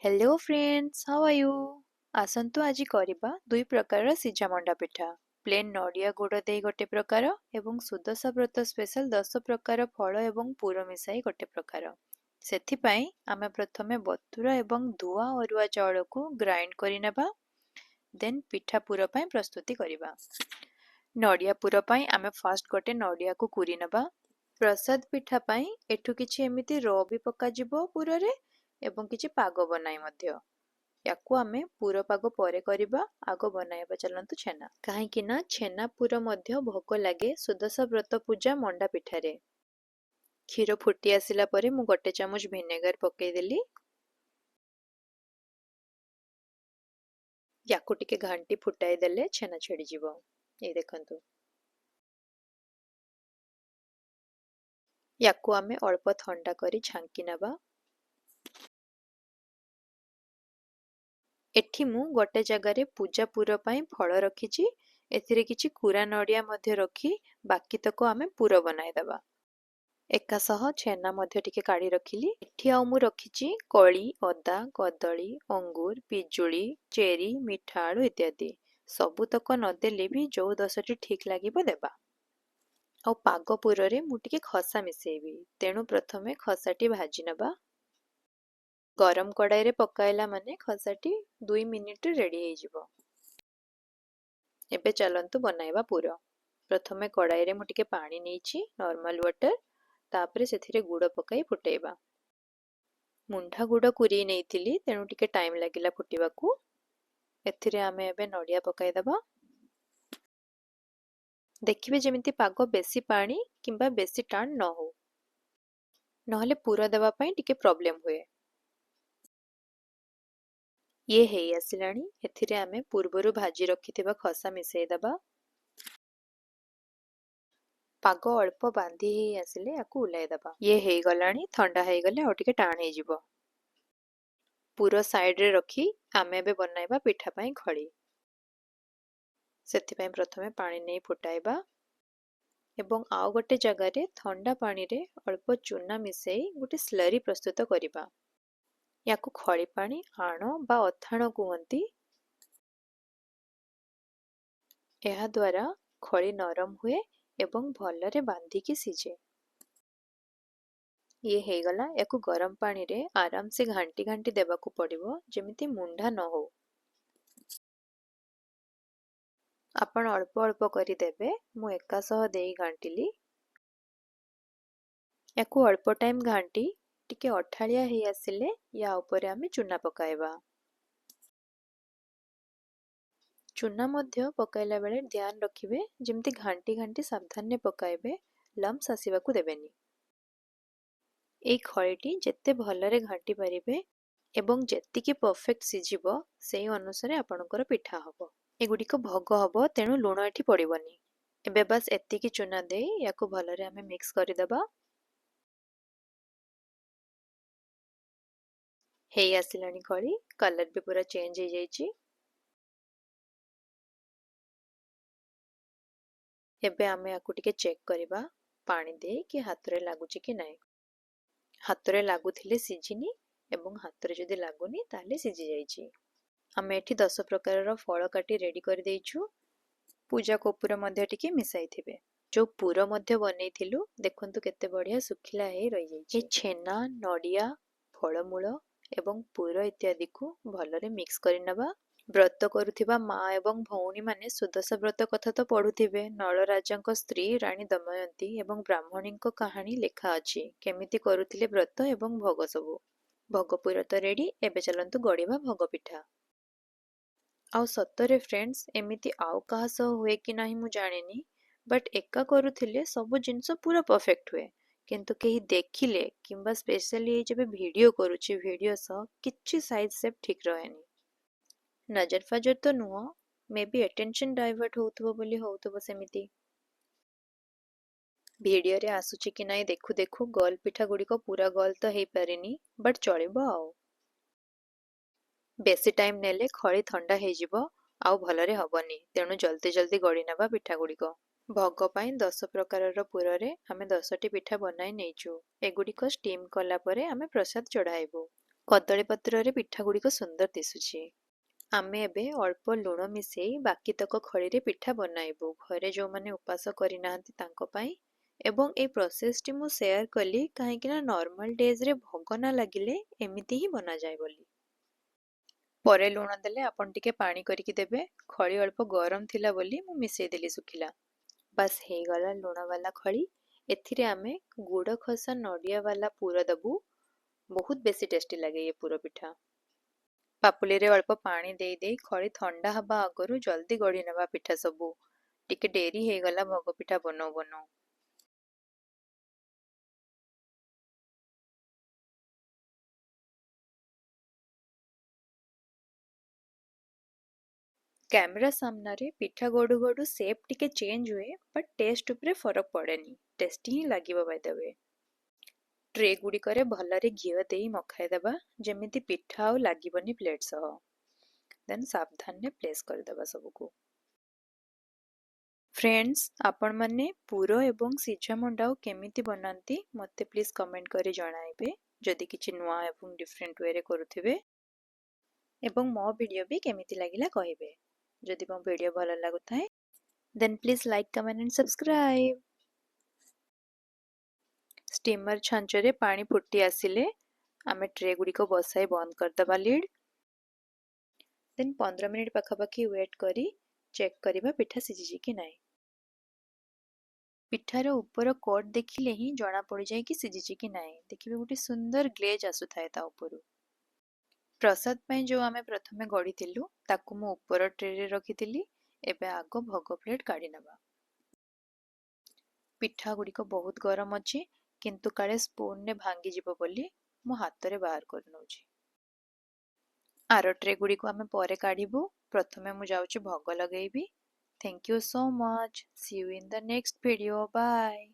Hello friends, how are you? आसंतु आଜି କରିବା ଦୁଇ ପ୍ରକାରର ସିଝା ମଣ୍ଡା ପିଠା। ପ୍ଲେନ୍ ନଡ଼ିଆ ଗୁଡ଼ ଦେଇ ଗୋଟେ ପ୍ରକାର ଏବଂ ସୁଦଶା ବ୍ରତ ସ୍ପେଶାଲ 10 ପ୍ରକାର ଫଳ ଏବଂ ପୁର ମିଶାଇ ଗୋଟେ ପ୍ରକାର। ସେଥିପାଇଁ ଆମେ ପ୍ରଥମେ ବତୁରା ଏବଂ ଧୁଆ ଅରୁଆ ଚାଉଳକୁ ଗ୍ରାଇଣ୍ଡ କରି ନେବା। ଦେନ୍ ପିଠା ପୁର ପାଇଁ ପ୍ରସ୍ତୁତି କରିବା। ନଡ଼ିଆ ପୁର ପାଇଁ ଆମେ ଫାଷ୍ଟ ଗୋଟେ ନଡ଼ିଆକୁ କୁରି ନେବା। ପ୍ରସାଦ ପିଠା ପାଇଁ ଏଠୁ କିଛି ଏମିତି ର ବି ପକାଯିବ ପୁରରେ ଏବଂ କିଛି ପାଗ ବନାଇ ମଧ୍ୟ। ୟାକୁ ଆମେ ପୁର ପାଗ ପରେ କରିବା, ଆଗ ବନାଇବା ଚାଲନ୍ତୁ ଛେନା। କାହିଁକି ନା ଛେନା ପୁର ମଧ୍ୟ ଭୋଗ ଲାଗେ ସୁଦଶା ବ୍ରତ ପୂଜା ମଣ୍ଡା ପିଠାରେ। କ୍ଷୀର ଫୁଟି ଆସିଲା ପରେ ମୁଁ ଗୋଟେ ଚାମଚ ଭିନେଗାର ପକେଇଦେଲି। ୟାକୁ ଟିକେ ଘାଣ୍ଟି ଫୁଟାଇ ଦେଲେ ଛେନା ଛିଡ଼ିଯିବ। ଏଇ ଦେଖନ୍ତୁ। ୟାକୁ ଆମେ ଅଳ୍ପ ଥଣ୍ଡା କରି ଛାଙ୍କି ନେବା। ଏଠି ମୁଁ ଗୋଟେ ଜାଗାରେ ପୂଜା ପୁର ପାଇଁ ଫଳ ରଖିଛି। ଏଥିରେ କିଛି କୁରା ନଡ଼ିଆ ମଧ୍ୟ ରଖି ବାକିତକ ଆମେ ପୁର ବନାଇଦେବା। ଏକା ସହ ଛେନା ମଧ୍ୟ ଟିକେ କାଢ଼ି ରଖିଲି। ଏଠି ଆଉ ମୁଁ ରଖିଛି କଳି, ଅଦା, କଦଳୀ, ଅଙ୍ଗୁର, ପିଜୁଳି, ଚେରି, ମିଠା ଆଳୁ ଇତ୍ୟାଦି। ସବୁତକ ନଦେଲେ ବି ଯୋଉ 10ଟି ଠିକ୍ ଲାଗିବ ଦେବା। ଆଉ ପାଗ ପୁରରେ ମୁଁ ଟିକେ ଖସା ମିଶେଇବି, ତେଣୁ ପ୍ରଥମେ ଖସାଟି ଭାଜି ନେବା। ଗରମ କଡ଼ାଇରେ ପକାଇଲା ମାନେ ଖସାଟି 2 ମିନିଟରେ ରେଡି ହେଇଯିବ। ଏବେ ଚାଲନ୍ତୁ ବନାଇବା ପୁର। ପ୍ରଥମେ କଡ଼ାଇରେ ମୁଁ ଟିକେ ପାଣି ନେଇଛି, ନର୍ମାଲ ୱାଟର। ତାପରେ ସେଥିରେ ଗୁଡ଼ ପକାଇ ଫୁଟେଇବା। ମୁଣ୍ଡା ଗୁଡ଼ କୁରି ନେଇଥିଲି, ତେଣୁ ଟିକେ ଟାଇମ୍ ଲାଗିଲା ଫୁଟିବାକୁ। ଏଥିରେ ଆମେ ଏବେ ନଡ଼ିଆ ପକାଇଦେବା। ଦେଖିବେ ଯେମିତି ପାଗ ବେଶୀ ପାଣି କିମ୍ବା ବେଶୀ ଟାଣ ନ ହଉ, ନହେଲେ ପୁର ଦେବା ପାଇଁ ଟିକେ ପ୍ରୋବ୍ଲେମ ହୁଏ। ଇଏ ହେଇ ଆସିଲାଣି। ଏଥିରେ ଆମେ ପୂର୍ବରୁ ଭାଜି ରଖିଥିବା ଖସା ମିଶେଇଦେବା। ପାଗ ଅଳ୍ପ ବାନ୍ଧି ହେଇ ଆସିଲେ ୟାକୁ ଓହ୍ଲାଇଦେବା। ଇଏ ହେଇଗଲାଣି, ଥଣ୍ଡା ହେଇଗଲେ ଆଉ ଟିକେ ଟାଣ ହେଇଯିବ। ପୁର ସାଇଡରେ ରଖି ଆମେ ଏବେ ବନାଇବା ପିଠା ପାଇଁ ଖଳି। ସେଥିପାଇଁ ପ୍ରଥମେ ପାଣି ନେଇ ଫୁଟାଇବା ଏବଂ ଆଉ ଗୋଟେ ଜାଗାରେ ଥଣ୍ଡା ପାଣିରେ ଅଳ୍ପ ଚୂନା ମିଶାଇ ଗୋଟେ ସ୍ଲରି ପ୍ରସ୍ତୁତ କରିବା। ୟାକୁ ଖଳି ପାଣି ଆଣ ବା ଅଥାଣ କୁହନ୍ତି। ଏହା ଦ୍ୱାରା ଖଳି ନରମ ହୁଏ ଏବଂ ଭଲରେ ବାନ୍ଧିକି ସିଝେ। ଇଏ ହେଇଗଲା। ୟାକୁ ଗରମ ପାଣିରେ ଆରାମସେ ଘାଣ୍ଟି ଘାଣ୍ଟି ଦେବାକୁ ପଡ଼ିବ, ଯେମିତି ମୁଣ୍ଡା ନ ହଉ। ଆପଣ ଅଳ୍ପ ଅଳ୍ପ କରି ଦେବେ, ମୁଁ ଏକା ସହ ଦେଇ ଘାଣ୍ଟିଲି। ୟାକୁ ଅଳ୍ପ ଟାଇମ୍ ଘାଣ୍ଟି ଟିକେ ଅଠାଳିଆ ହେଇ ଆସିଲେ ୟା ଉପରେ ଆମେ ଚୂନା ପକାଇବା। ଚୂନା ମଧ୍ୟ ପକାଇଲା ବେଳେ ଧ୍ୟାନ ରଖିବେ ଯେମିତି ଘାଣ୍ଟି ଘାଣ୍ଟି ସାବଧାନରେ ପକାଇବେ, ଲମ୍ପସ୍ ଆସିବାକୁ ଦେବେନି। ଏଇ ଖଳିଟି ଯେତେ ଭଲରେ ଘାଣ୍ଟି ପାରିବେ ଏବଂ ଯେତିକି ପରଫେକ୍ଟ ସିଝିବ, ସେଇ ଅନୁସାରେ ଆପଣଙ୍କର ପିଠା ହବ। ଏଗୁଡ଼ିକ ଭୋଗ ହବ, ତେଣୁ ଲୁଣ ଏଠି ପଡ଼ିବନି। ଏବେ ବାସ୍ ଏତିକି ଚୂନା ଦେଇ ୟାକୁ ଭଲରେ ଆମେ ମିକ୍ସ କରିଦେବା। ହେଇ ଆସିଲାଣି ଖଳି, କଲର ବି ପୁରା ଚେଞ୍ଜ ହେଇଯାଇଛି। ଏବେ ଆମେ ୟାକୁ ଟିକେ ଚେକ୍ କରିବା, ପାଣି ଦେଇ କି ହାତରେ ଲାଗୁଛି କି ନାହିଁ। ହାତରେ ଲାଗୁଥିଲେ ସିଝିନି ଏବଂ ହାତରେ ଯଦି ଲାଗୁନି ତାହେଲେ ସିଝି ଯାଇଛି। ଆମେ ଏଠି 10 ପ୍ରକାରର ଫଳ କାଟି ରେଡି କରିଦେଇଛୁ। ପୂଜା କର୍ପୂର ମଧ୍ୟ ଟିକେ ମିଶାଇଥିବେ। ଯୋଉ ପୁର ମଧ୍ୟ ବନେଇଥିଲୁ, ଦେଖନ୍ତୁ କେତେ ବଢିଆ ଶୁଖିଲା ହେଇ ରହିଯାଇଛି। ଏ ଛେନା, ନଡ଼ିଆ, ଫଳମୂଳ ଏବଂ ପୁର ଇତ୍ୟାଦିକୁ ଭଲରେ ମିକ୍ସ କରିନେବା। ବ୍ରତ କରୁଥିବା ମା ଏବଂ ଭଉଣୀମାନେ ସୁଦଶା ବ୍ରତ କଥା ତ ପଢୁଥିବେ। ନଳରାଜାଙ୍କ ସ୍ତ୍ରୀ ରାଣୀ ଦମୟନ୍ତୀ ଏବଂ ବ୍ରାହ୍ମଣୀଙ୍କ କାହାଣୀ ଲେଖା ଅଛି, କେମିତି କରୁଥିଲେ ବ୍ରତ ଏବଂ ଭୋଗ ସବୁ। ଭୋଗ ପୁର ତ ରେଡି, ଏବେ ଚାଲନ୍ତୁ ଗଢ଼ିବା ଭୋଗ ପିଠା। ଆଉ ସତରେ ଫ୍ରେଣ୍ଡସ୍, ଏମିତି ଆଉ କାହା ସହ ହୁଏ କି ନାହିଁ ମୁଁ ଜାଣିନି, ବଟ୍ ଏକା କରୁଥିଲେ ସବୁ ଜିନିଷ ପୁରା ପରଫେକ୍ଟ ହୁଏ। କିନ୍ତୁ କେହି ଦେଖିଲେ କିମ୍ବା ସ୍ପେଶାଲି ଯେବେ ଭିଡ଼ିଓ କରୁଛି, ଭିଡ଼ିଓ ସହ କିଛି ସାଇଜ୍ ସେପ୍ ଠିକ୍ ରହେନି। ନଜର ଫଜର ତ ନୁହଁ, ମେ ବି ଆଟେନସନ୍ ଡାଇଭର୍ଟ ହଉଥିବ ବୋଲି ହଉଥିବ ସେମିତି। ଭିଡ଼ିଓରେ ଆସୁଛି କି ନାହିଁ ଦେଖୁ ଦେଖୁ ଗୋଲ ପିଠା ଗୁଡ଼ିକ ପୁରା ଗୋଲ ତ ହେଇପାରିନି, ବଟ୍ ଚଳିବ ଆଉ। ବେଶୀ ଟାଇମ୍ ନେଲେ ଖଳି ଥଣ୍ଡା ହେଇଯିବ ଆଉ ଭଲରେ ହବନି, ତେଣୁ ଜଲ୍ଦି ଜଲ୍ଦି ଗଢ଼ି ନେବା ପିଠା ଗୁଡ଼ିକ। ଭୋଗ ପାଇଁ 10 ପ୍ରକାରର ପୁରରେ ଆମେ 10ଟି ପିଠା ବନାଇ ନେଇଛୁ। ଏଗୁଡ଼ିକ ଷ୍ଟିମ୍ କଲା ପରେ ଆମେ ପ୍ରସାଦ ଚଢ଼ାଇବୁ। କଦଳୀ ପତ୍ରରେ ପିଠା ଗୁଡ଼ିକ ସୁନ୍ଦର ଦିଶୁଛି। ଆମେ ଏବେ ଅଳ୍ପ ଲୁଣ ମିଶାଇ ବାକିତକ ଖଳିରେ ପିଠା ବନାଇବୁ। ଘରେ ଯେଉଁମାନେ ଉପାସ କରିନାହାନ୍ତି ତାଙ୍କ ପାଇଁ। ଏବଂ এই ପ୍ରୋସେସଟି ମୁଁ ସେୟାର କଲି କାହିଁକି ନା ନର୍ମାଲ ଡେଜରେ ଭୋଗ ନା ଲାଗିଲେ ଏମିତି ହିଁ ବନାଯାଏ ବୋଲି। ପରେ ଲୁଣ ଦେଲେ ଆପଣ ଟିକେ ପାଣି କରିକି ଦେବେ। ଖଳି ଅଳ୍ପ ଗରମ ଥିଲା ବୋଲି ମୁଁ ମିଶାଇ ଦେଲି ଶୁଖିଲା। ବାସ୍ ହେଇଗଲା ଲୁଣ ବାଲା ଖଳି। ଏଥିରେ ଆମେ ଗୁଡ଼ ଖସା ନଡ଼ିଆ ବାଲା ପୁର ଦେବୁ। ବହୁତ ବେଶୀ ଟେଷ୍ଟି ଲାଗେ ଏ ପୁର ପିଠା। ପାପୁଲିରେ ଅଳ୍ପ ପାଣି ଦେଇ ଦେଇ ଖଳି ଥଣ୍ଡା ହେବା ଆଗରୁ ଜଲ୍ଦି ଗଢ଼ି ନେବା ପିଠା ସବୁ। ଟିକେ ଡେରି ହେଇଗଲା ଭୋଗ ପିଠା ବନଉ ବନଉ। କ୍ୟାମେରା ସାମ୍ନାରେ ପିଠା ଗଢ଼ୁ ଗଢ଼ୁ ସେପ୍ ଟିକେ ଚେଞ୍ଜ ହୁଏ ବଟ୍ ଟେଷ୍ଟ ଉପରେ ଫରକ ପଡ଼େନି। ଟେଷ୍ଟି ହିଁ ଲାଗିବ ବାଇ ଦ ୱେ। ଟ୍ରେ ଗୁଡ଼ିକରେ ଭଲରେ ଘିଅ ଦେଇ ମଖାଇଦେବା ଯେମିତି ପିଠା ଆଉ ଲାଗିବନି ପ୍ଲେଟ୍ ସହ। ଦେନ୍ ସାବଧାନରେ ପ୍ଲେସ୍ କରିଦେବା ସବୁକୁ। ଫ୍ରେଣ୍ଡସ୍, ଆପଣମାନେ ପୁର ଏବଂ ସିଝା ମଣ୍ଡାକୁ କେମିତି ବନାନ୍ତି ମୋତେ ପ୍ଲିଜ୍ କମେଣ୍ଟ କରି ଜଣାଇବେ ଯଦି କିଛି ନୂଆ ଏବଂ ଡିଫରେଣ୍ଟ ୱେରେ କରୁଥିବେ। ଏବଂ ମୋ ଭିଡ଼ିଓ ବି କେମିତି ଲାଗିଲା କହିବେ। ଯଦି ମୋ ଭିଡ଼ିଓ ଭଲ ଲାଗୁଥାଏ then please like comment and subscribe. Steamer ଛାଞ୍ଚରେ ପାଣି ଫୁଟି ଆସିଲେ ଆମେ ଟ୍ରେ ଗୁଡ଼ିକ ବସାଇ ବନ୍ଦ କରିଦେବା ଲିଡ୍। ଦେନ୍ 15 ମିନିଟ୍ ପାଖାପାଖି ୱେଟ୍ କରି ଚେକ୍ କରିବା ପିଠା ସିଝିଛି କି ନାହିଁ। ପିଠାର ଉପର କୋଟ୍ ଦେଖିଲେ ହିଁ ଜଣା ପଡ଼ିଯାଏ କି ସିଝିଛି କି ନାହିଁ। ଦେଖିବେ ଗୋଟେ ସୁନ୍ଦର ଗ୍ଲେଜ୍ ଆସୁଥାଏ ତା ଉପରୁ। ପ୍ରସାଦ ପାଇଁ ଯେଉଁ ଆମେ ପ୍ରଥମେ ଗଢ଼ିଥିଲୁ ତାକୁ ମୁଁ ଉପର ଟ୍ରେରେ ରଖିଥିଲି। ଏବେ ଆଗ ଭୋଗ ପ୍ଲେଟ୍ କାଢ଼ି ନେବା। ପିଠା ଗୁଡ଼ିକ ବହୁତ ଗରମ ଅଛି କିନ୍ତୁ କାଳେ ସ୍ପୁନରେ ଭାଙ୍ଗିଯିବ ବୋଲି ମୁଁ ହାତରେ ବାହାର କରିନେଉଛି। ଆର ଟ୍ରେ ଗୁଡ଼ିକୁ ଆମେ ପରେ କାଢ଼ିବୁ। ପ୍ରଥମେ ମୁଁ ଯାଉଛି ଭୋଗ ଲଗେଇବି। Thank you so much. See you in the next video. Bye.